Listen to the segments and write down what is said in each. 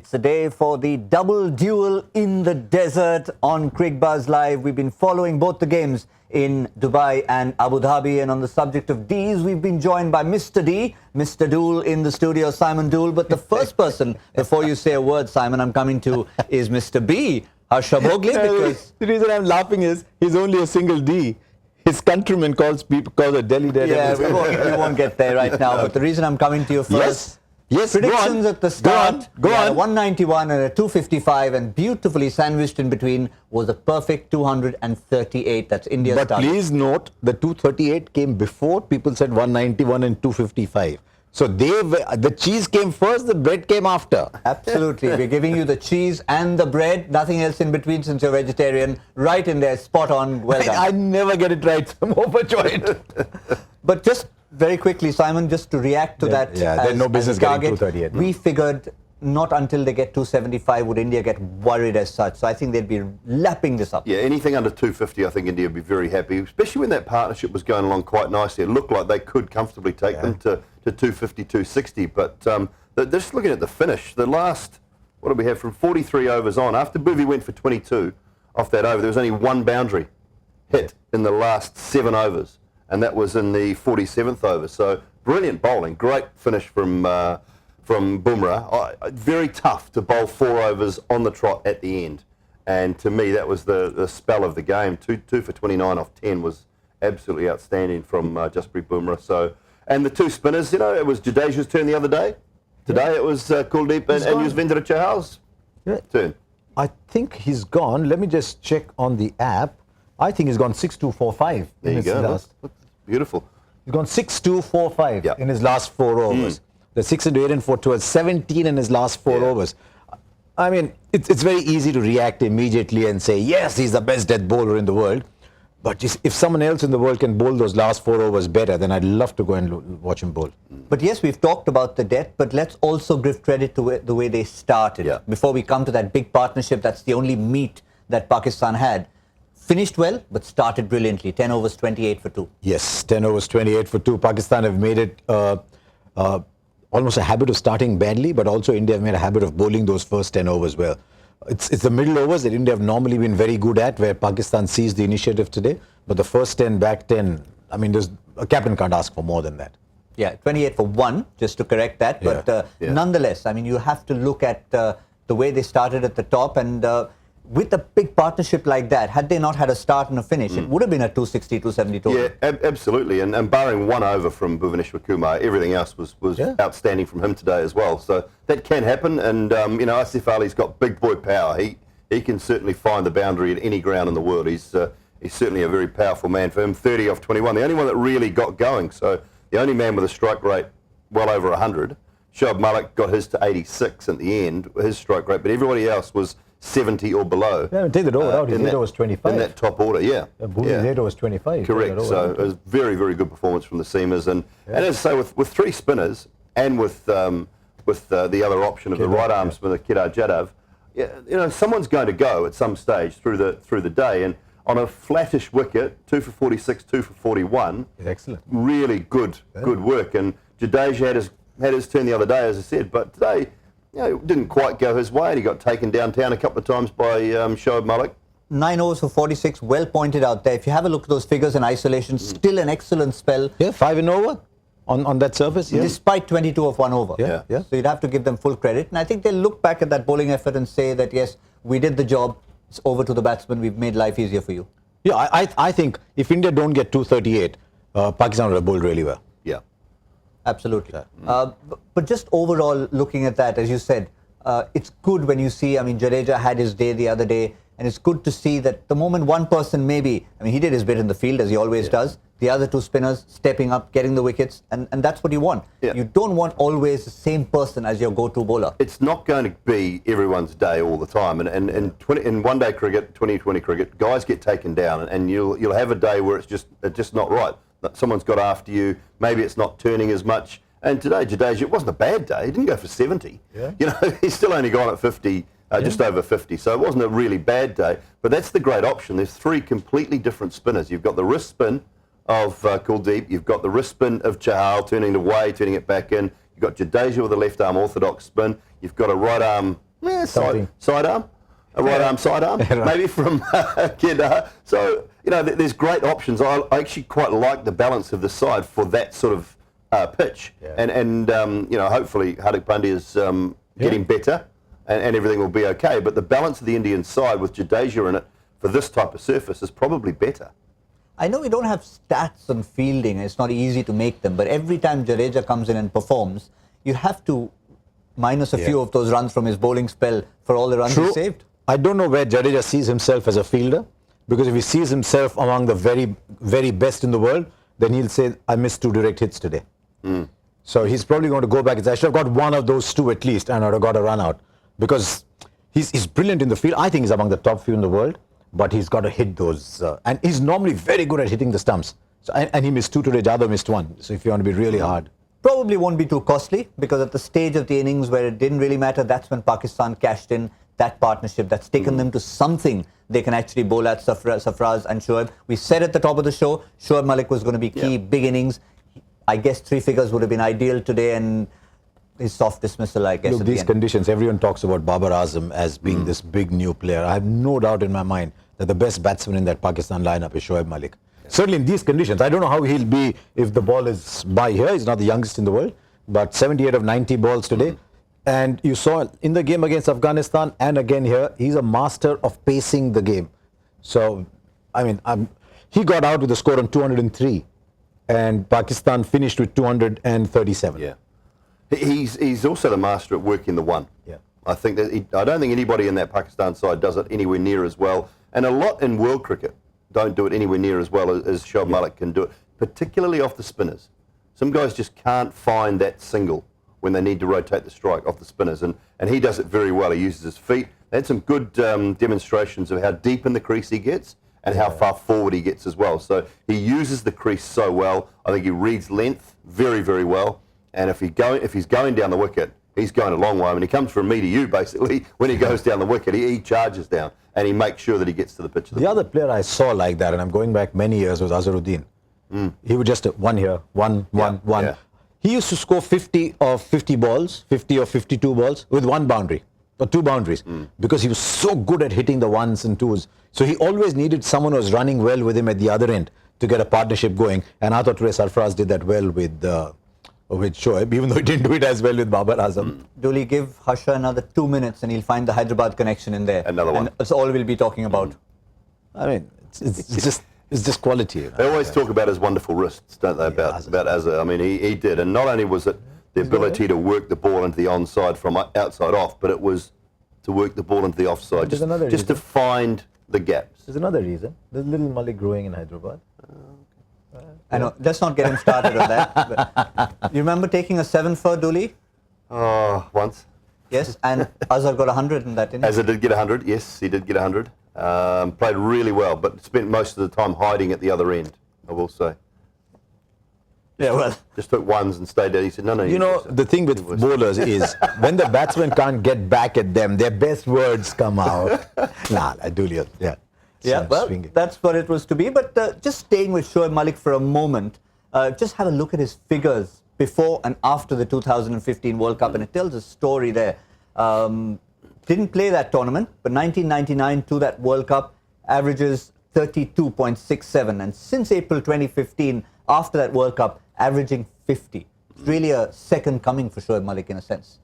It's the day for the double duel in the desert on Cricbuzz Live. We've been following both the games in Dubai and Abu Dhabi. And on the subject of Ds, we've been joined by Mr. D, Mr. Doull in the studio, Simon Doull. But the first person, before you say a word, Simon, I'm coming to is Mr. B, Harsha Bhogle. Because the reason I'm laughing is he's only a single D. His countrymen call it Delhi Daredevils. Yeah, we won't get there right now. But the reason I'm coming to you first... Yes, predictions at the start. Go on. A 191 and a 255, and beautifully sandwiched in between was a perfect 238. That's India's But target. please note, the 238 came before people said 191 and 255. So the cheese came first, the bread came after. Absolutely. We're giving you the cheese and the bread, nothing else in between since you're vegetarian. Right in there, spot on, well done. I never get it right, so I'm overjoyed. But just very quickly, Simon, just to react to that. Yeah, there's no business getting 238. We figured not until they get 275 would India get worried as such. So I think they'd be lapping this up. Yeah, anything under 250, I think India would be very happy, especially when that partnership was going along quite nicely. It looked like they could comfortably take them to 250, 260. But just looking at the finish, the last, what did we have, from 43 overs on, after Bhuvi went for 22 off that over, there was only one boundary hit in the last 7 overs. And that was in the 47th over. So brilliant bowling, great finish from Bumrah. Very tough to bowl 4 overs on the trot at the end. And to me, that was the spell of the game. 2 for 29 off 10 was absolutely outstanding from Jasprit Bumrah. So, and the 2 spinners, you know, it was Jadeja's turn the other day. Today it was Kuldeep and Yuzvendra Chahal's turn. I think he's gone. Let me just check on the app. I think he's gone 6-2-4-5. There you go. That's beautiful. He's gone 6-2-4-5 in his last 4 overs. The 6 into 8 and 4 towards 17 in his last 4 overs. I mean, it's very easy to react immediately and say, yes, he's the best death bowler in the world. But if someone else in the world can bowl those last 4 overs better, then I'd love to go and watch him bowl. But yes, we've talked about the death, but let's also give credit to the way they started. Before we come to that big partnership, that's the only meet that Pakistan had. Finished well, but started brilliantly. 10 overs, 28 for 2. Yes, 10 overs, 28 for 2. Pakistan have made it almost a habit of starting badly, but also India have made a habit of bowling those first 10 overs well. It's the middle overs that India have normally been very good at, where Pakistan seized the initiative today. But the first 10, back 10, I mean, a captain can't ask for more than that. Yeah, 28 for 1, just to correct that. But nonetheless, I mean, you have to look at the way they started at the top. And with a big partnership like that, had they not had a start and a finish, it would have been a 260, 270 total. Yeah, absolutely. And barring 1 over from Bhuvaneshwar Kumar, everything else was outstanding from him today as well. So that can happen. And, you know, Asif Ali's got big boy power. He can certainly find the boundary at any ground in the world. He's certainly a very powerful man. For him, 30 off 21, the only one that really got going. So the only man with a strike rate well over 100. Shoaib Malik got his to 86 at the end, his strike rate. But everybody else was 70 or below. Yeah, take the over out. His header was 25. In that top order, His header was 25. Correct. So it was very, very good performance from the seamers. And as I say, with 3 spinners and with the other option of the right arm spinner, Kedar Jadhav, you know, someone's going to go at some stage through the day. And on a flattish wicket, 2 for 46, 2 for 41. Excellent. Really good work. And Jadeja had his turn the other day, as I said, but today, you know, it didn't quite go his way, and he got taken downtown a couple of times by Shoaib Malik. 9 overs for 46, well pointed out there. If you have a look at those figures in isolation, still an excellent spell. Yeah, 5 and over on that surface. Yeah. Despite 22 of 1 over. Yeah. So you'd have to give them full credit. And I think they'll look back at that bowling effort and say that, yes, we did the job. It's over to the batsman. We've made life easier for you. Yeah, I think if India don't get 238, Pakistan will have bowled really well. Yeah. Absolutely. But just overall, looking at that, as you said, it's good when you see, I mean, Jadeja had his day the other day, and it's good to see that the moment one person maybe, I mean, he did his bit in the field, as he always does, the other 2 spinners stepping up, getting the wickets, and that's what you want. You don't want always the same person as your go-to bowler. It's not going to be everyone's day all the time. And in one-day cricket, 2020 cricket, guys get taken down, and you'll have a day where it's just not right. Someone's got after you, maybe it's not turning as much. And today, Jadeja, it wasn't a bad day. He didn't go for 70. You know, he's still only gone at 50, just over 50. So it wasn't a really bad day. But that's the great option. There's 3 completely different spinners. You've got the wrist spin of Kuldeep. You've got the wrist spin of Chahal, turning it away, turning it back in. You've got Jadeja with a left arm orthodox spin. You've got a right arm Sidearm. A right arm, sidearm, maybe from Kedar. So, there's great options. I actually quite like the balance of the side for that sort of pitch. Yeah. And hopefully Hardik Pandya is getting better and everything will be okay. But the balance of the Indian side with Jadeja in it for this type of surface is probably better. I know we don't have stats on fielding. It's not easy to make them. But every time Jadeja comes in and performs, you have to minus a few of those runs from his bowling spell for all the runs he saved. I don't know where Jadeja sees himself as a fielder, because if he sees himself among the very, very best in the world, then he'll say, I missed 2 direct hits today. So he's probably going to go back and say, I should have got one of those 2 at least, and I'd have got a run out. Because he's brilliant in the field. I think he's among the top few in the world, but he's got to hit those. And he's normally very good at hitting the stumps. So, and he missed 2 today, Jadhav missed 1. So if you want to be really hard. Probably won't be too costly, because at the stage of the innings where it didn't really matter, that's when Pakistan cashed in that partnership that's taken them to something they can actually bowl at, Sarfaraz and Shoaib. We said at the top of the show, Shoaib Malik was going to be key, big innings. I guess 3 figures would have been ideal today, and his soft dismissal, I guess. Look, these conditions, everyone talks about Babar Azam as being this big new player. I have no doubt in my mind that the best batsman in that Pakistan lineup is Shoaib Malik. Certainly in these conditions. I don't know how he'll be if the ball is by here. He's not the youngest in the world, but 78 of 90 balls today. And you saw in the game against Afghanistan and again here, he's a master of pacing the game. So, I mean, he got out with a score on 203 and Pakistan finished with 237. Yeah. He's also the master at working the one. Yeah. I think that I don't think anybody in that Pakistan side does it anywhere near as well. And a lot in world cricket don't do it anywhere near as well as Shoaib Malik can do it, particularly off the spinners. Some guys just can't find that single when they need to rotate the strike off the spinners, and he does it very well. He uses his feet. They had some good demonstrations of how deep in the crease he gets and how far forward he gets as well. So he uses the crease so well. I think he reads length very, very well. And if he's going down the wicket, he's going a long way. I mean, he comes from me to you, basically. When he goes down the wicket, he charges down, and he makes sure that he gets to the pitch of the ball. Other player I saw like that, and I'm going back many years, was Azharuddin. He would just one here, one. Yeah. He used to score 50 of 50 balls, 50 or 52 balls with 1 boundary or 2 boundaries because he was so good at hitting the 1s and 2s. So he always needed someone who was running well with him at the other end to get a partnership going. And I thought today Sarfaraz did that well with Shoaib, even though he didn't do it as well with Babar Azam. Doull, give Harsha another 2 minutes and he'll find the Hyderabad connection in there. Another one. And that's all we'll be talking about. I mean, it's just quality. You know? They always talk about his wonderful wrists, don't they, about Azhar. I mean, he did. And not only was it the ability to work the ball into the onside from outside off, but it was to work the ball into the offside, just to find the gaps. There's another reason. There's little Malik growing in Hyderabad. I know. Let's not get him started on that. But you remember taking a 7 for Doull? Once. Yes, and Azhar got 100 in that, didn't he? Azhar did get 100, yes, he did get 100. Played really well, but spent most of the time hiding at the other end, I will say. Yeah, well. Just took 1s and stayed there. He said, no. You know, the thing with bowlers is when the batsman can't get back at them, their best words come out. Doull, yeah. Yeah, well, that's what it was to be. But just staying with Shoaib Malik for a moment, just have a look at his figures before and after the 2015 World Cup, and it tells a story there. Didn't play that tournament, but 1999 to that World Cup, averages 32.67. And since April 2015, after that World Cup, averaging 50. It's really a second coming for Shoaib Malik in a sense.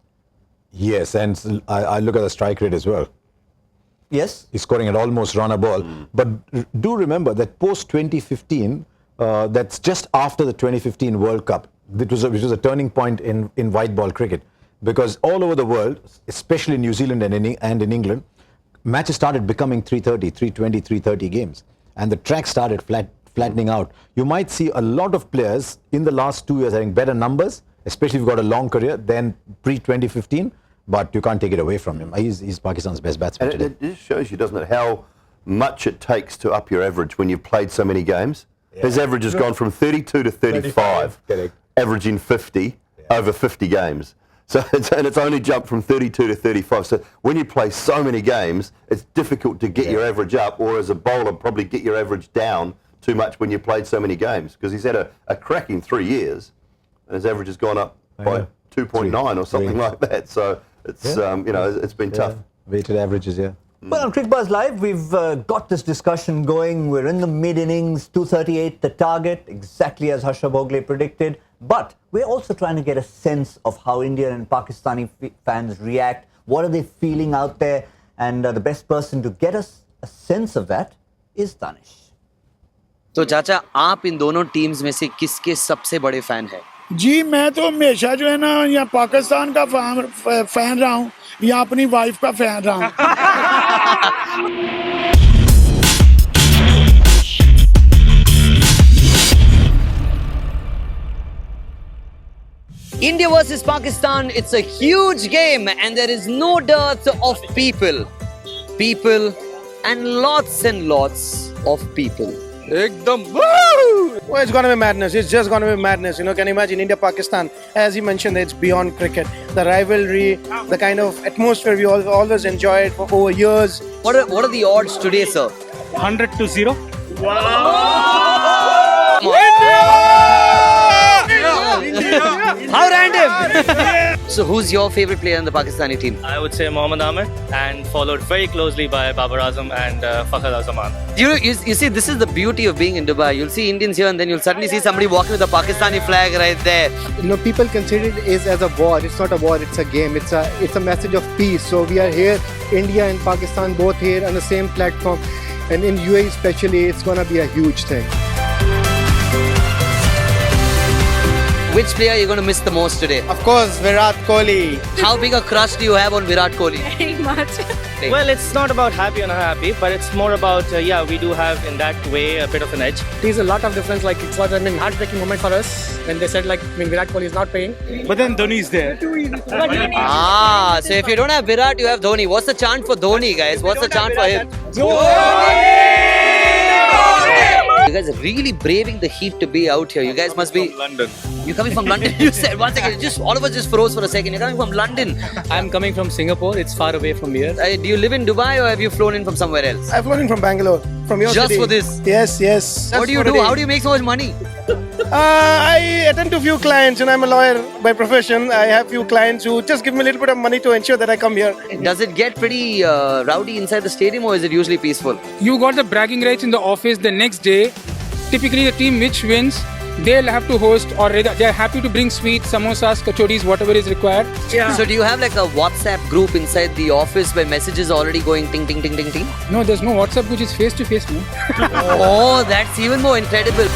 Yes, and I look at the strike rate as well. Yes. He's scoring at almost run a ball. But do remember that post-2015, that's just after the 2015 World Cup, which was a turning point in white ball cricket. Because all over the world, especially in New Zealand and in England, matches started becoming 330, 320, 330 games. And the track started flattening out. You might see a lot of players in the last 2 years having better numbers, especially if you've got a long career, than pre-2015. But you can't take it away from him. He's Pakistan's best batsman today. It just shows you, doesn't it, how much it takes to up your average when you've played so many games. Yeah. His average has gone from 32 to 35, averaging 50 over 50 games. So it's only jumped from 32 to 35. So when you play so many games, it's difficult to get your average up, or as a bowler, probably get your average down too much when you played so many games. Because he's had a cracking 3 years, and his average has gone up by 2.9 or something like that. So it's it's been tough. Weighted averages, yeah. Well, on Cricbuzz Live, we've got this discussion going. We're in the mid-innings, 238 the target, exactly as Harsha Bhogle predicted. But we're also trying to get a sense of how Indian and Pakistani fans react. What are they feeling out there? And the best person to get us a sense of that is Danish. तो चाचा, आप इन दोनों teams में से किसके सबसे बड़े fan हैं? जी मैं तो हमेशा जो है ना या पाकिस्तान का फैन रहा हूँ या अपनी वाइफ का फैन रहा हूँ. India versus Pakistan, it's a huge game and there is no dearth of people. People and lots of people. Ekdam. Woo! Well, it's gonna be madness. It's just gonna be madness. You know, can you imagine India-Pakistan? As you mentioned, it's beyond cricket. The rivalry, the kind of atmosphere we always enjoyed for over years. What are the odds today, sir? 100-0. How random! So who's your favorite player in the Pakistani team? I would say Mohammad Amir, and followed very closely by Babar Azam and Fakhar Azaman. You see, this is the beauty of being in Dubai. You'll see Indians here and then you'll suddenly see somebody walking with a Pakistani flag right there. You know, people consider it as a war. It's not a war, it's a game. It's a message of peace. So we are here, India and Pakistan both here on the same platform. And in UAE especially, it's going to be a huge thing. Which player are you going to miss the most today? Of course, Virat Kohli. How big a crush do you have on Virat Kohli? Very much. Well, it's not about happy or not happy, but it's more about, we do have in that way a bit of an edge. There's a lot of difference. Like, it was a heartbreaking moment for us when they said, Virat Kohli is not playing. But then Dhoni is there. So if you don't have Virat, you have Dhoni. What's the chant for Dhoni, guys? What's the chant for him? You guys are really braving the heat to be out here. You guys must be... London. You're coming from London? You said, one second, all of us just froze for a second. You're coming from London. I'm coming from Singapore. It's far away from here. Do you live in Dubai or have you flown in from somewhere else? I've flown in from Bangalore, from your Just city. for this? Yes. What do you do? How do you make so much money? I attend to few clients, and I'm a lawyer by profession. I have few clients who just give me a little bit of money to ensure that I come here. Does it get pretty rowdy inside the stadium or is it usually peaceful? You got the bragging rights in the office the next day. Typically, the team which wins, they'll have to host, or rather, they're happy to bring sweets, samosas, kachoris, whatever is required. Yeah. So do you have like a WhatsApp group inside the office where messages are already going ting ting ting ting ting? No, there's no WhatsApp which is face to face. No. Oh, that's even more incredible.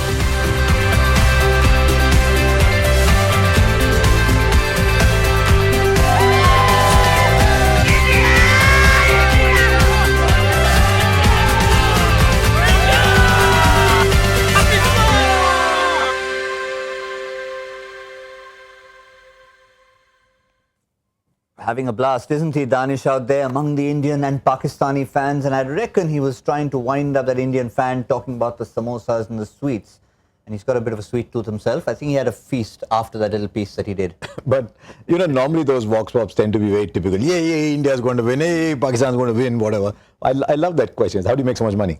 Having a blast, isn't he, Danish, out there among the Indian and Pakistani fans? And I reckon he was trying to wind up that Indian fan talking about the samosas and the sweets. And he's got a bit of a sweet tooth himself. I think he had a feast after that little piece that he did. But, normally those vox pops tend to be very typical. Yeah, India's going to win. Hey, Pakistan's going to win, whatever. I love that question. How do you make so much money?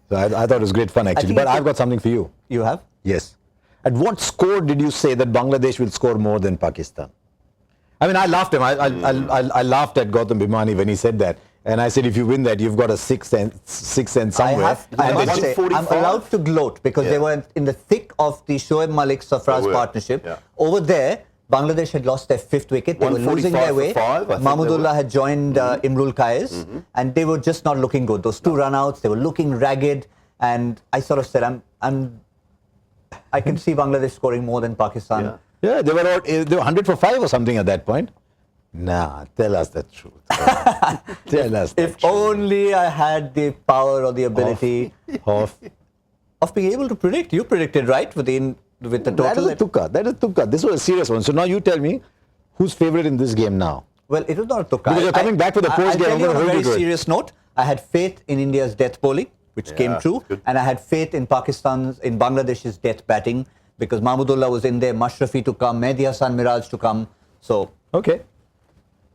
So I thought it was great fun, actually. But I've got something for you. You have? Yes. At what score did you say that Bangladesh will score more than Pakistan? I mean, I laughed him. I laughed at Gautam Bhimani when he said that. And I said, if you win that, you've got a sixth sense somewhere. I must say, I'm allowed to gloat because they were in the thick of the Shoaib Malik Safraz partnership. Yeah. Over there, Bangladesh had lost their fifth wicket. They were losing their way. Mahmudullah had joined Imrul Kayes, and they were just not looking good. Those two run-outs, they were looking ragged. And I sort of said, I can see Bangladesh scoring more than Pakistan. Yeah, they were 100 for 5 or something at that point. Nah, tell us the truth. Tell us the If truth. only I had the power or the ability of being able to predict. You predicted, right, with the total? That is a tukka. That is tukka. This was a serious one. So now you tell me, who's favourite in this game now? Well, it was not a tukka. Because you're coming back for the post game. I'll tell you on a very serious note, I had faith in India's death bowling, which came true, and I had faith in Bangladesh's death batting, because Mahmudullah was in there, Mashrafi to come, Mehdi Hassan Miraj to come. So, okay.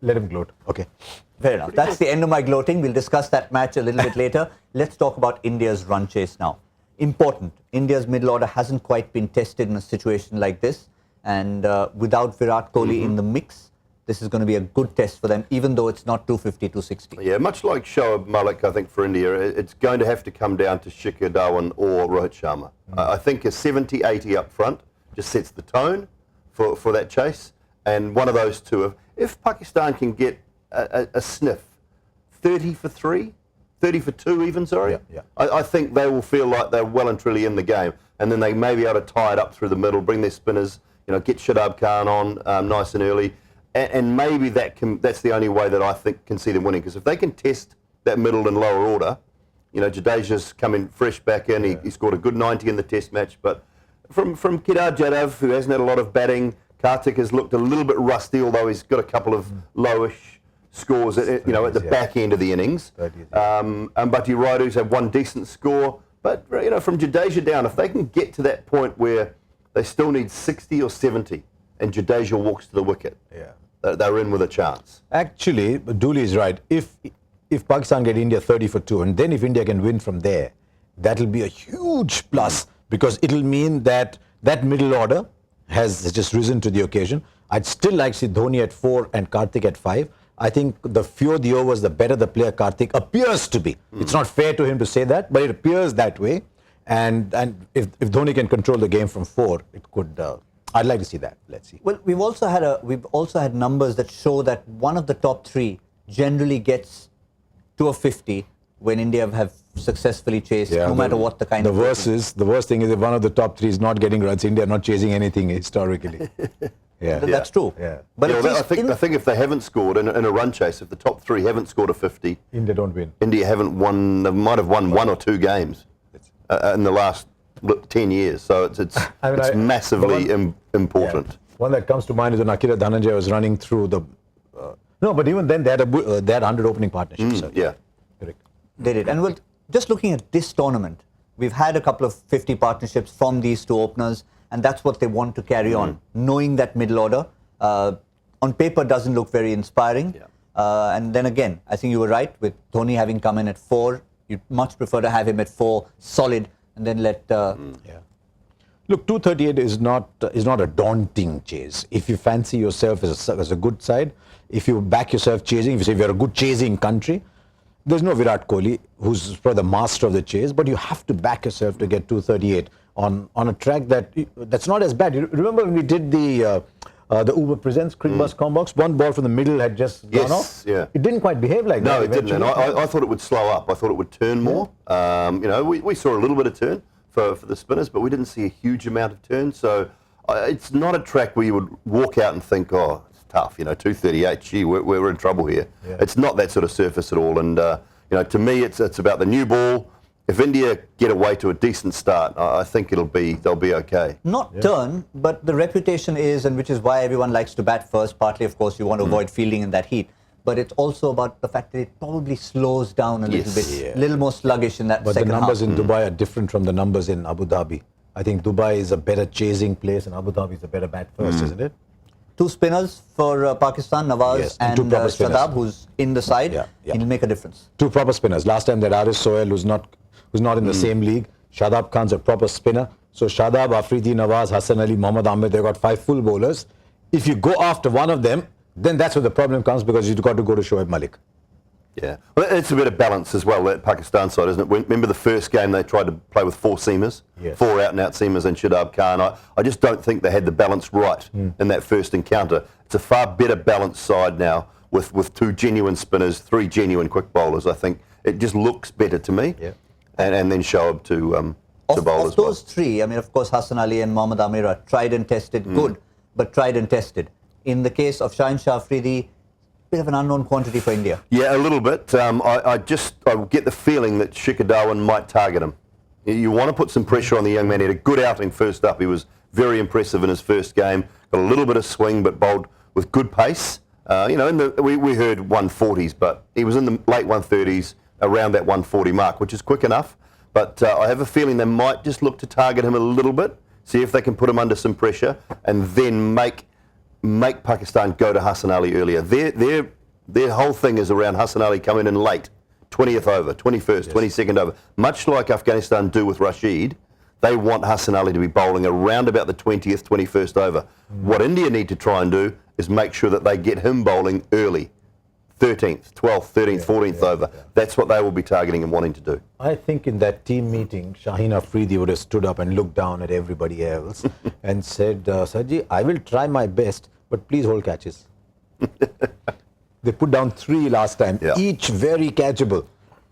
Let him gloat. Okay. Fair enough. That's the end of my gloating. We'll discuss that match a little bit later. Let's talk about India's run chase now. Important. India's middle order hasn't quite been tested in a situation like this. And without Virat Kohli in the mix, this is going to be a good test for them, even though it's not 250, 260. Yeah, much like Shoaib Malik, I think, for India, it's going to have to come down to Shikhar Dhawan or Rohit Sharma. I think a 70-80 up front just sets the tone for that chase. And one of those two, if Pakistan can get a sniff, 30 for 3, 30 for 2 even, sorry, I think they will feel like they're well and truly in the game. And then they may be able to tie it up through the middle, bring their spinners, get Shadab Khan on nice and early. And maybe that's the only way that I think can see them winning. Because if they can test that middle and lower order, Jadeja's coming fresh back in. He scored a good 90 in the test match. But from Kedar Jadhav, who hasn't had a lot of batting, Karthik has looked a little bit rusty, although he's got a couple of lowish scores at the back end of the innings. Ambati Raidu's had one decent score. But from Jadeja down, if they can get to that point where they still need 60 or 70 and Jadeja walks to the wicket, they're in with a chance. Actually, Doull is right. If Pakistan get India 30 for 2, and then if India can win from there, that'll be a huge plus, because it'll mean that that middle order has just risen to the occasion. I'd still like to see Dhoni at 4 and Karthik at 5. I think the fewer the overs, the better the player Karthik appears to be. It's not fair to him to say that, but it appears that way. And if Dhoni can control the game from 4, it could. I'd like to see that. Let's see. Well, we've also had numbers that show that one of the top 3 generally gets to a 50 when India have successfully chased, no matter what the kind of. The worst thing is if one of the top 3 is not getting runs, India are not chasing anything historically. That's true. Yeah. But I think if they haven't scored in a run chase, if the top 3 haven't scored a 50, India don't win. India haven't won. They might have won 1 or 2 games in the last 10 years. So it's massively important. Yeah. One that comes to mind is when Akira Dhananjaya was running through the. No, but even then they had 100 opening partnerships. Correct. They did. And just looking at this tournament, we've had a couple of 50 partnerships from these 2 openers, and that's what they want to carry on, knowing that middle order. On paper, doesn't look very inspiring. And then again, I think you were right with Dhoni having come in at 4. You'd much prefer to have him at 4, solid, and then let. Look, 238 is not a daunting chase. If you fancy yourself as a good side, if you back yourself chasing, if you say you're a good chasing country, there's no Virat Kohli, who's probably the master of the chase, but you have to back yourself to get 238 on a track that's not as bad. You remember when we did the Uber Presents Cricbuzz Combox, one ball from the middle had just gone off? Yeah. It didn't quite behave like that. No, it didn't. And I thought it would slow up. I thought it would turn more. We saw a little bit of turn for the spinners, but we didn't see a huge amount of turn. So it's not a track where you would walk out and think, oh, it's tough, 238, gee, we're in trouble here. It's not that sort of surface at all. And, to me, it's about the new ball. If India get away to a decent start, I think they'll be okay. Not turn, but the reputation is, and which is why everyone likes to bat first. Partly, of course, you want to avoid fielding in that heat. But it's also about the fact that it probably slows down a little bit, a little more sluggish in that second half. But the numbers in Dubai are different from the numbers in Abu Dhabi. I think Dubai is a better chasing place and Abu Dhabi is a better bat first, isn't it? 2 spinners for Pakistan, Nawaz and Shadab, who's in the side. He'll make a difference. 2 proper spinners. Last time that Aris Sohail, who's not in the same league. Shadab Khan's a proper spinner. So Shadab, Afridi, Nawaz, Hassan Ali, Mohammad Ahmed, they've got 5 full bowlers. If you go after one of them, then that's where the problem comes, because you've got to go to Shoaib Malik. Yeah, well, it's a bit of balance as well, that Pakistan side, isn't it? Remember the first game they tried to play with 4 seamers, 4 out-and-out seamers and Shadab Khan. I just don't think they had the balance right in that first encounter. It's a far better balanced side now with 2 genuine spinners, 3 genuine quick bowlers. I think it just looks better to me. And then Shoaib to bowl as well. Of those 3, I mean, of course, Hassan Ali and Mohammad Amir are tried and tested, good, but tried and tested. In the case of Shaheen Shah Afridi, bit of an unknown quantity for India. Yeah, a little bit. I get the feeling that Shikhar Dhawan might target him. You want to put some pressure on the young man. He had a good outing first up. He was very impressive in his first game. Got a little bit of swing, but bowled with good pace. We heard 140s, but he was in the late 130s, around that 140 mark, which is quick enough. But I have a feeling they might just look to target him a little bit, see if they can put him under some pressure, and then make Pakistan go to Hassan Ali earlier. Their whole thing is around Hassan Ali coming in late, 20th over, 21st, 22nd over. Much like Afghanistan do with Rashid, they want Hassan Ali to be bowling around about the 20th, 21st over. What India need to try and do is make sure that they get him bowling early. 13th, 12th, 13th, 14th over. That's what they will be targeting and wanting to do. I think in that team meeting, Shaheen Afridi would have stood up and looked down at everybody else and said, Saji, I will try my best, but please hold catches. They put down 3 last time, each very catchable.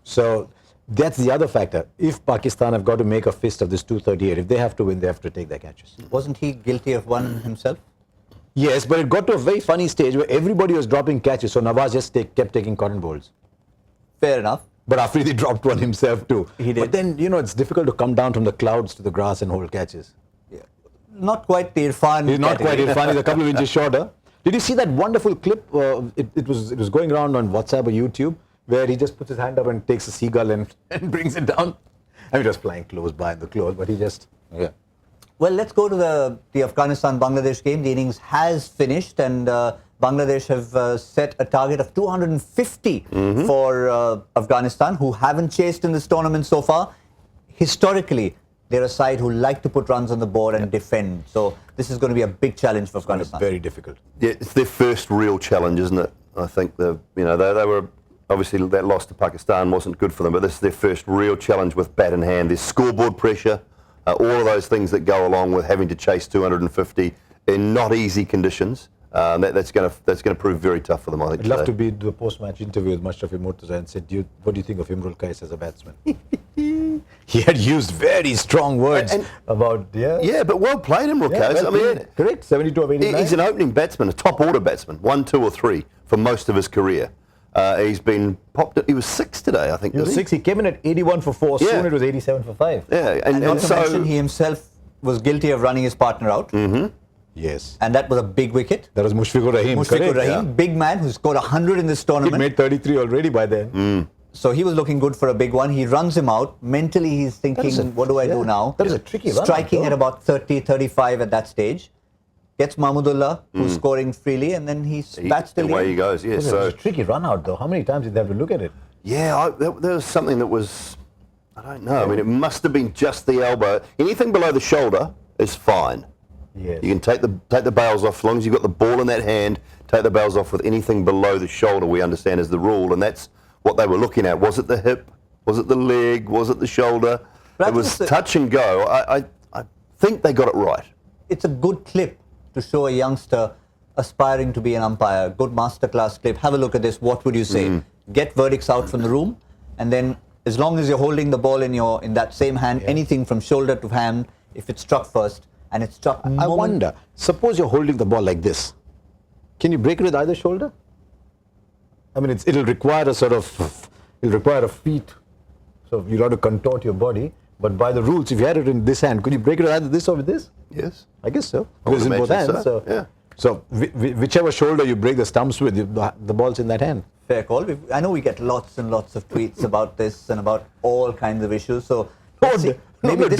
So that's the other factor. If Pakistan have got to make a fist of this 238, if they have to win, they have to take their catches. Wasn't he guilty of one himself? Yes, but it got to a very funny stage where everybody was dropping catches, so Nawaz just kept taking cotton balls. Fair enough. But Afridi dropped one himself too. He did. But then, you know, it's difficult to come down from the clouds to the grass and hold catches. Not quite the Irfan. He's not quite Irfan, he's a couple of inches shorter. Did you see that wonderful clip? It was going around on WhatsApp or YouTube, where he just puts his hand up and takes a seagull and brings it down. I mean, it was flying close by in the clothes, but he just, Well, let's go to the Afghanistan-Bangladesh game. The innings has finished, and Bangladesh have set a target of 250 for Afghanistan, who haven't chased in this tournament so far. Historically, they're a side who like to put runs on the board and defend. So this is going to be a big challenge for Afghanistan. very difficult. Yeah, it's their first real challenge, isn't it? I think they were obviously that loss to Pakistan wasn't good for them, but this is their first real challenge with bat in hand. There's scoreboard pressure, all of those things that go along with having to chase 250 in not easy conditions. That's going to prove very tough for them, I think. I'd love to be the post-match interview with Mashrafi Murtaza and said, what do you think of Imrul Qais as a batsman? He had used very strong words about, Yeah, but well played, Imrul Qais. Well correct, 72 of 89. He's an opening batsman, a top order batsman, 1, 2 or 3 for most of his career. He's been popped. He was 6 today, I think. He was 6. He came in at 81 for 4. Yeah. Soon it was 87 for 5. Yeah, And not to mention, he himself was guilty of running his partner out. Yes. And that was a big wicket. That was Mushfiqur Rahim. Mushfiqur Rahim, big man who scored 100 in this He tournament. made 33 already by then. So he was looking good for a big one. He runs him out. Mentally, he's thinking, what do I do now? That is a tricky run. Striking at about 30, 35 at that stage. Gets Mahmudullah, who's scoring freely, and then he bats till the away end. he goes. Yeah, It was a tricky run out though. How many times did they have to look at it? Yeah, there was something that was, I don't know. I mean, it must have been just the elbow. Anything below the shoulder is fine. Yes. You can take the bails off as long as you've got the ball in that hand. Take the bails off with anything below the shoulder. We understand is the rule, and that's what they were looking at. Was it the hip? Was it the leg? Was it the shoulder? It was touch and go. I think they got it right. It's a good clip to show a youngster aspiring to be an umpire. Good masterclass clip. Have a look at this. What would you say? Get verdicts out from the room, and then as long as you're holding the ball in that same hand, anything from shoulder to hand, if it's struck first and it's struck. I wonder. Suppose you're holding the ball like this. Can you break it with either shoulder? I mean, it'll require a feat. So you'll have to contort your body. But by the rules, if you had it in this hand, could you break it with either this or with this? Yes. I guess so. I would Because in both imagine hands. so, So whichever shoulder you break the stumps with, the ball's in that hand. Fair call. I know we get lots and lots of tweets about this and about all kinds of issues. So Maybe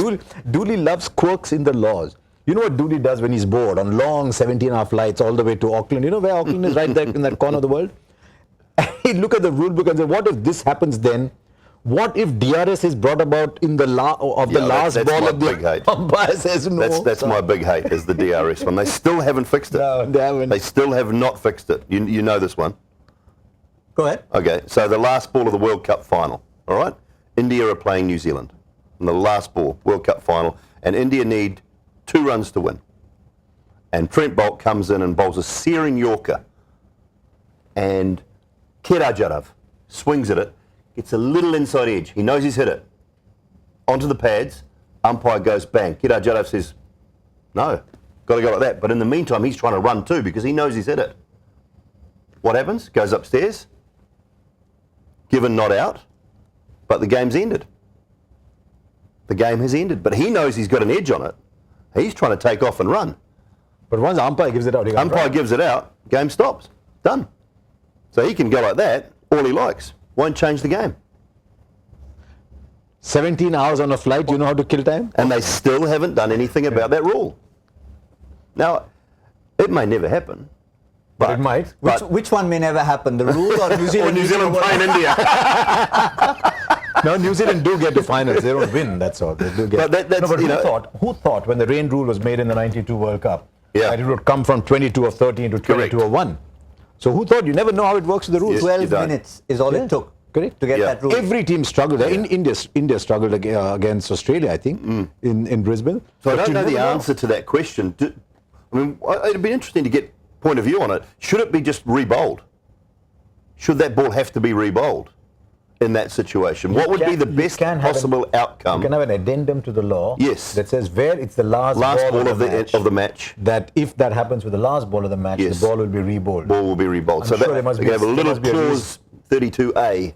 Dooley loves quirks in the laws. You know what Dooley does when he's bored on long 17-hour flights all the way to Auckland? You know where Auckland is, right there in that corner of the world? He'd look at the rule book and say, what if this happens then? What if DRS is brought about in the last ball of the umpire says no? That's my big hate, is the DRS one. They still haven't fixed it. No, they haven't. They still have not fixed it. You know this one. Go ahead. Okay, so the last ball of the World Cup final, all right? India are playing New Zealand in the last ball, World Cup final, and India need 2 runs to win. And Trent Bolt comes in and bowls a searing Yorker, and Kirajarav swings at it, gets a little inside edge. He knows he's hit it. Onto the pads, umpire goes bang. Kirajarav says, no, got to go like that. But in the meantime, he's trying to run too because he knows he's hit it. What happens? Goes upstairs, given not out, but the game's ended. The game has ended, but he knows he's got an edge on it. He's trying to take off and run. But once the umpire gives it out, umpire gives it out, game stops. Done. So he can go like that all he likes. Won't change the game. 17 hours on a flight, you know how to kill time? And they still haven't done anything about that rule. Now, it may never happen. But it might. Which one may never happen? The rule or New Zealand? Or New Zealand playing India. No, New Zealand do get to finals. They don't win, that's all. They do get. But who thought when the rain rule was made in the '92 World Cup Yeah. And it would come from 22 or 13 to 22 or 1. So who thought? You never know how it works with the rules. Yes, you 12 don't. minutes is all it took Correct. to get Yeah. that rule. Every team struggled. India struggled against Australia, I think, in Brisbane. So I But don't you know the never answer to that question. It'd be interesting to get point of view on it. Should it be just re-bowled? Should that ball have to be re-bowled in that situation? What would be the best possible outcome? You can have an addendum to the law. Yes. That says where it's the last ball of of the match. That if that happens with the last ball of the match, Yes. the ball will be re-bowled. Ball will be re-bowled. I'm So sure that, there must they be have a there little must be a clause 32A,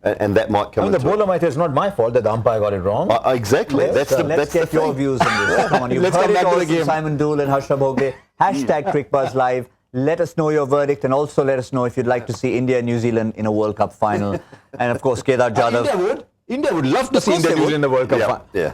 and that might come I mean, the into it. bowler might say it's not my fault that the umpire got it wrong. Exactly. Let's That's get the your thing. views on this. Come on, you've Let's heard come it back to all the from game. Simon Doull and Harsha Bhogle. Hashtag Cricbuzz Live. Let us know your verdict, and also let us know if you'd like to see India and New Zealand in a World Cup final. And of course, Kedar Jadhav. India would love to see course India they New would. Zealand in the World Cup. Yeah.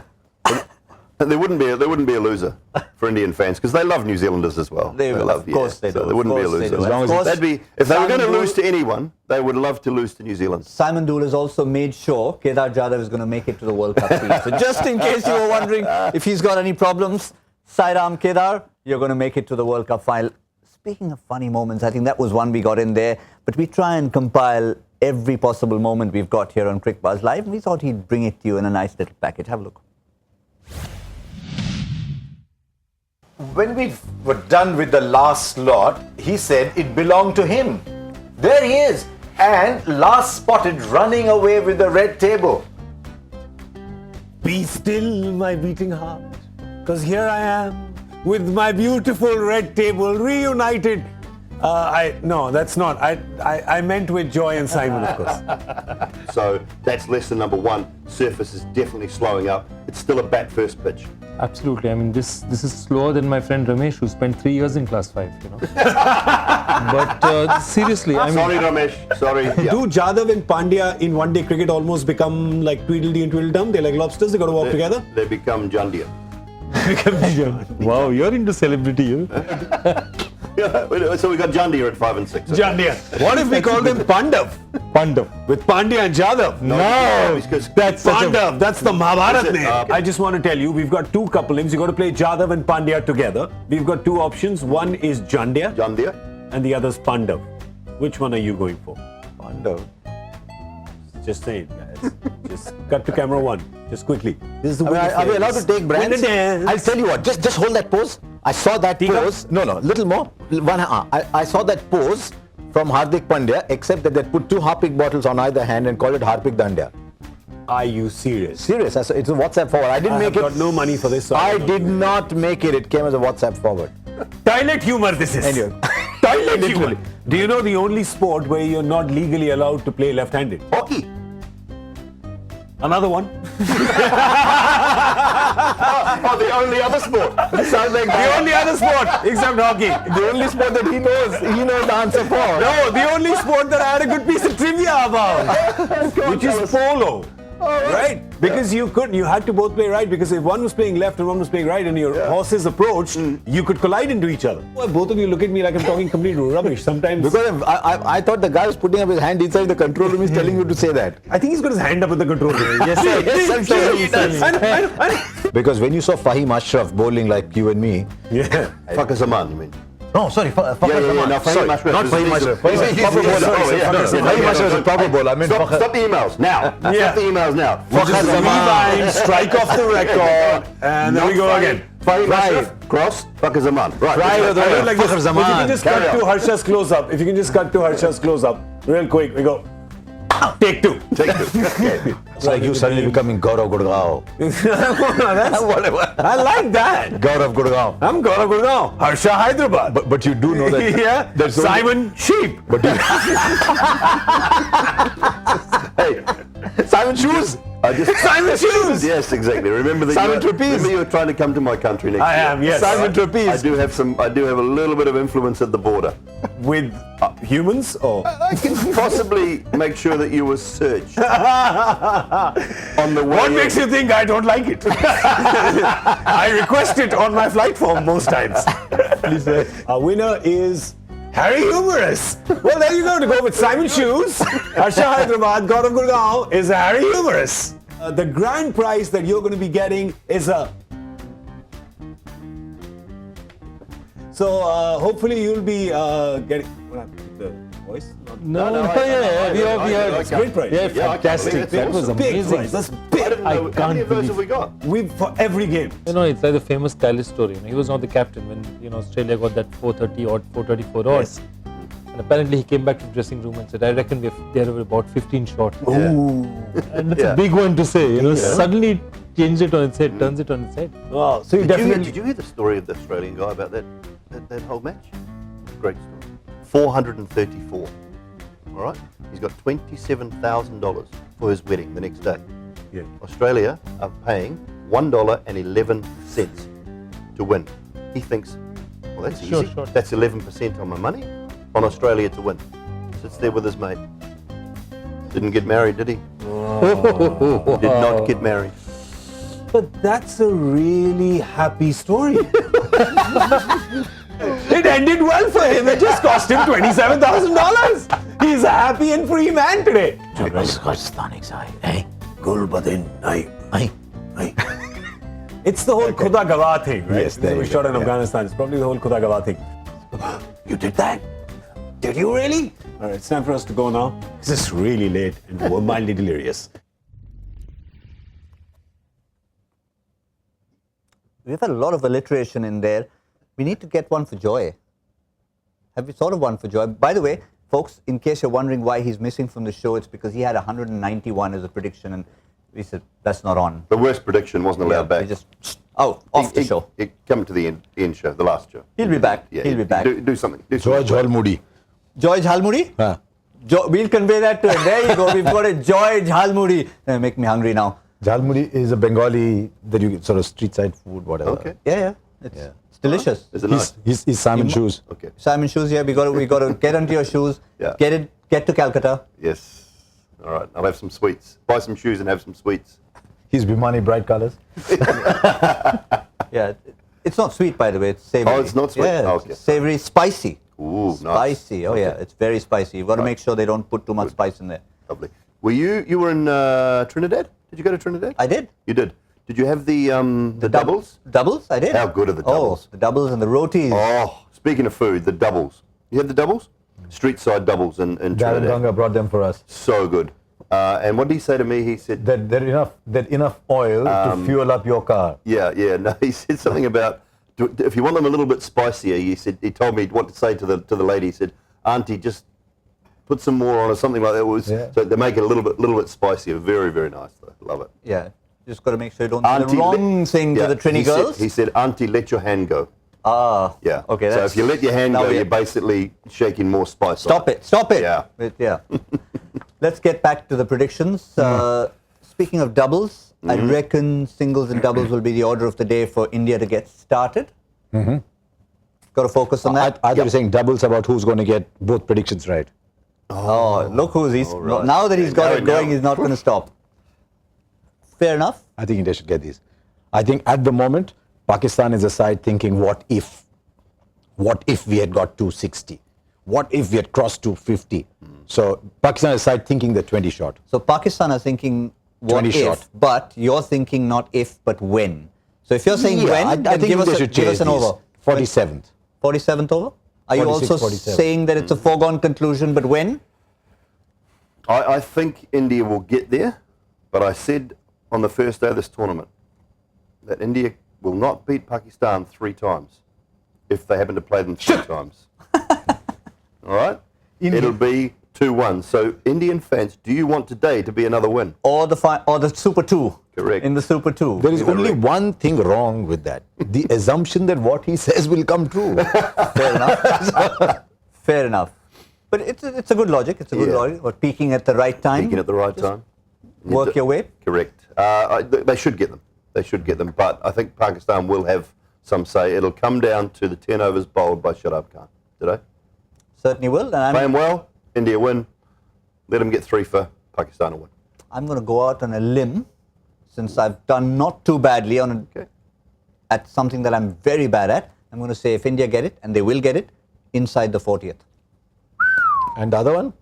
And there wouldn't be a loser for Indian fans because they love New Zealanders as well. They will, love, of course they so do. there wouldn't be a Of course loser. they do. As long Of as course, if they were Simon going to Doull- lose to anyone, they would love to lose to New Zealand. Simon Doull has also made sure Kedar Jadhav is going to make it to the World Cup team. So just in case you were wondering if he's got any problems, Sairam Kedar, you're going to make it to the World Cup final. Speaking of funny moments, I think that was one we got in there. But we try and compile every possible moment we've got here on Cricbuzz Live. And we thought he'd bring it to you in a nice little package. Have a look. When we were done with the last slot, he said it belonged to him. There he is, and last spotted running away with the red table. Be still, my beating heart, because here I am with my beautiful red table reunited. No, that's not. I meant with Joy and Simon, of course. So that's lesson number one. Surface is definitely slowing up. It's still a bat first pitch. Absolutely. I mean, this is slower than my friend Ramesh, who spent 3 years in class 5. You know. But seriously, I mean, Sorry, Ramesh. Sorry. Yeah. Do Jadhav and Pandya in one-day cricket almost become like Tweedledee and Tweedledum? They're like lobsters. They got to walk together. They become Jundia. wow, you're into celebrity, you. So we got Jundia at 5 and 6. Okay. Jandia. What if we call them Pandav? Pandav. With Pandya and Jadhav? Because That's Pandav. That's the Mahabharat Is it? name. Okay. I just want to tell you, we've got two couple names. You've got to play Jadhav and Pandya together. We've got two options. One is Jandia Jundia. and the other's Pandav. Which one are you going for? Pandav. Just say it, guys. Just cut to camera one. Just quickly. This is the Are we allowed to take brands? I'll tell you what. Just hold that pose. I saw that pose. No, little more. I saw that pose from Hardik Pandya, except that they put 2 Harpic bottles on either hand and called it Harpic Dandya. Are you serious? Serious. It's a WhatsApp forward. I didn't make it. I got no money for this. So I did not make it. It came as a WhatsApp forward. Toilet humor this is. Anyway. Toilet humor. Do you know the only sport where you're not legally allowed to play left-handed? Hockey. Another one. Oh, the only other sport. Sounds like The only other sport except hockey. the only sport that he knows the answer for. No, the only sport that I had a good piece of trivia about, which is polo. Right? Because you had to both play right, because if one was playing left and one was playing right and your horses approached, you could collide into each other. Well, both of you look at me like I'm talking complete rubbish sometimes. Because I thought the guy was putting up his hand inside the control room is telling you to say that. I think he's got his hand up in the control room. Yes, sir. Yes, I'm sorry. He does. Because when you saw Fahim Ashraf bowling like you and me, Yeah. Fuck as a man, you mean? no, sorry, Yeah, no, Fahim Ashraf not is- Fahim he's a- Ashraf. Fahim he's a- proper he's a- bowler. oh, yeah, no, Fahim no, Ashraf is a proper bowler. I mean, Stop the emails now. Yeah. Stop the emails now. Just rewind, strike off the record, and there we go again. Fahim Ashraf, cross, fuck as a man. Right. Right, let's go. right. I don't like this. Fakhr If you Zaman. can just Carry cut on. to Harsha's close-up. If you can just cut to Harsha's close-up. Real quick, we go. Take 2. Take 2. Okay. It's like you suddenly becoming Gaurav Gurgaon. Whatever. I like that. Gaurav Gurgaon. I'm Gautam Bhimani. Harsha Hyderabad. But you do know that. yeah. There's only- Simon Sheep. But you, Hey, Simon Shoes. Simon Shoes. yes, exactly. Remember that Simon you were, Trapeze. remember you were trying to come to my country next I year. am, yes. Simon I Trapeze. do have a little bit of influence at the border. With humans or? I can possibly make sure that you were searched on the way. What makes you think I don't like it? I request it on my flight form most times. Please say. Our winner is Harry Humorous. Well, there you go. To go with Simon Shoes, Harsha Hyderabad, Gautam Gurgaon is Harry Humorous. The grand prize that you're going to be getting is a... So hopefully you'll be getting. What happened to the voice? No, we heard. It's great prize. Yeah, fantastic. That was Big amazing. prize. That's big. I How can't many of those believe. have we got? For every game. You know, it's like the famous Dallas story. You know, he was not the captain when Australia got that 430 odd, 434 odd. Yes. And apparently he came back to the dressing room and said, "I reckon they are about 15 short." Ooh. And that's a big one to say. You know, suddenly changed it on its head, turns it on its head. Wow. So you Did you hear the story of the Australian guy about that whole match? Great story. 434. All right. He's got $27,000 for his wedding the next day. Yeah. Australia are paying $1.11 to win. He thinks, well, that's Sure, easy. sure. That's 11% on my money on Australia to win. Sits there with his mate. Didn't get married, did he? Did not get married. But that's a really happy story. It ended well for him. It just cost him $27,000. He's a happy and free man today. It's the whole Khuda Gawah thing, right? Yes, there we you shot go. in Afghanistan. It's probably the whole Khuda Gawah thing. You did that? Did you really? All right, it's time for us to go now. This is really late and we're mildly delirious. We've had a lot of alliteration in there. We need to get one for Joy. Have we thought of one for Joy? By the way, folks, in case you're wondering why he's missing from the show, it's because he had 191 as a prediction, and we said that's not on. The worst prediction wasn't allowed back. We just off the show. Come to the end show, the last show. He'll be back. Yeah, He'll be back. Do something. George Halmudi. George Halmudi? Huh. We'll convey that to him. There you go. We've got a George Halmudi. Make me hungry now. Jhalmuri is a Bengali that you get sort of street side food, whatever. Okay. Yeah. It's delicious. Is it nice? He's Simon Shoes. Okay. Simon Shoes, yeah. We got to get onto your shoes. Yeah. Get to Calcutta. Yes. All right. I'll have some sweets. Buy some shoes and have some sweets. He's Bhimani bright colors. Yeah. It's not sweet, by the way. It's savory. Oh, it's not sweet? Yeah, Oh, it's okay. savory, spicy. Ooh, nice. Spicy. Oh, yeah. It's very spicy. You've got to make sure they don't put too much spice in there. Lovely. Were you were in Trinidad? Did you go to Trinidad? I did. You did. Did you have the doubles? Doubles? I did. How good are the doubles? Oh, the doubles and the rotis. Oh, speaking of food, the doubles. You had the doubles? Street side doubles in Darren Trinidad. Ganga brought them for us. So good. And what did he say to me? He said That there's enough oil to fuel up your car. Yeah. No, he said something about if you want them a little bit spicier. He told me what to say to the lady. He said, "Auntie, just put some more on or something like that." So they make it a little bit spicier. Very, very nice though. Love it. Yeah. Just got to make sure you don't do the wrong thing to the Trini girls. He said, "Auntie, let your hand go." Ah. Yeah. Okay. So if you let your hand now go, we- you're basically shaking more spice. Stop it. Stop it. Yeah. Yeah. Let's get back to the predictions. Speaking of doubles, I reckon singles and doubles will be the order of the day for India to get started. Got to focus on that. I thought you were saying doubles about who's going to get both predictions right. Oh, look who's he's right. now that he's got Now it going, now. he's not going to stop. Fair enough. I think India should get these. I think at the moment, Pakistan is a side thinking, what if? What if we had got 260? What if we had crossed 250? So Pakistan is a side thinking the 20 shot. So Pakistan are thinking what 20 if, shot. but you're thinking not if, but when. So if you're saying when, I then think give India us, should give chase us an these. over. 47th. 47th over? Are you 46, also 47. saying that it's a foregone conclusion, but when? I think India will get there, but I said on the first day of this tournament that India will not beat Pakistan 3 times if they happen to play them 3 times. All right? It'll be 2-1. So, Indian fans, do you want today to be another win? Or the Super 2. Correct. In the Super 2. There is only one thing wrong with that. The assumption that what he says will come true. Fair enough. Fair enough. But it's a good logic. It's a good logic. But peaking at the right time. Peaking at the right time. Work your way. Correct. They should get them. They should get them. But I think Pakistan will have some say. It'll come down to the 10 overs bowled by Shoaib Khan. Did I? Certainly will. And Play them well. India win. Let them get 3 for Pakistan to win. I'm going to go out on a limb, since I've done not too badly at something that I'm very bad at. I'm going to say if India get it, and they will get it, inside the 40th. And the other one?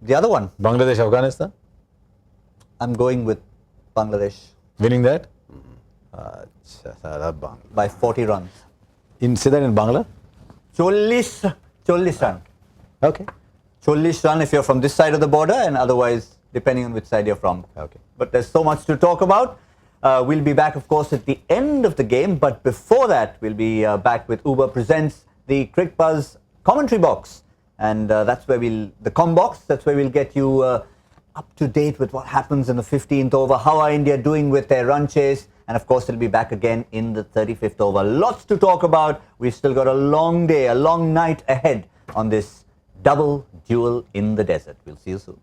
The other one, Bangladesh, Afghanistan? I'm going with Bangladesh Winning that? by 40 runs. Say that in Bangla? Chollis run. Okay. Chollis run if you're from this side of the border, and otherwise depending on which side you're from. Okay. But there's so much to talk about. We'll be back, of course, at the end of the game. But before that, we'll be back with Uber Presents the Cricbuzz commentary box. And that's where the com box, that's where we'll get you up to date with what happens in the 15th over, how are India doing with their run chase. And of course, it'll be back again in the 35th over. Lots to talk about. We've still got a long day, a long night ahead on this double duel in the desert. We'll see you soon.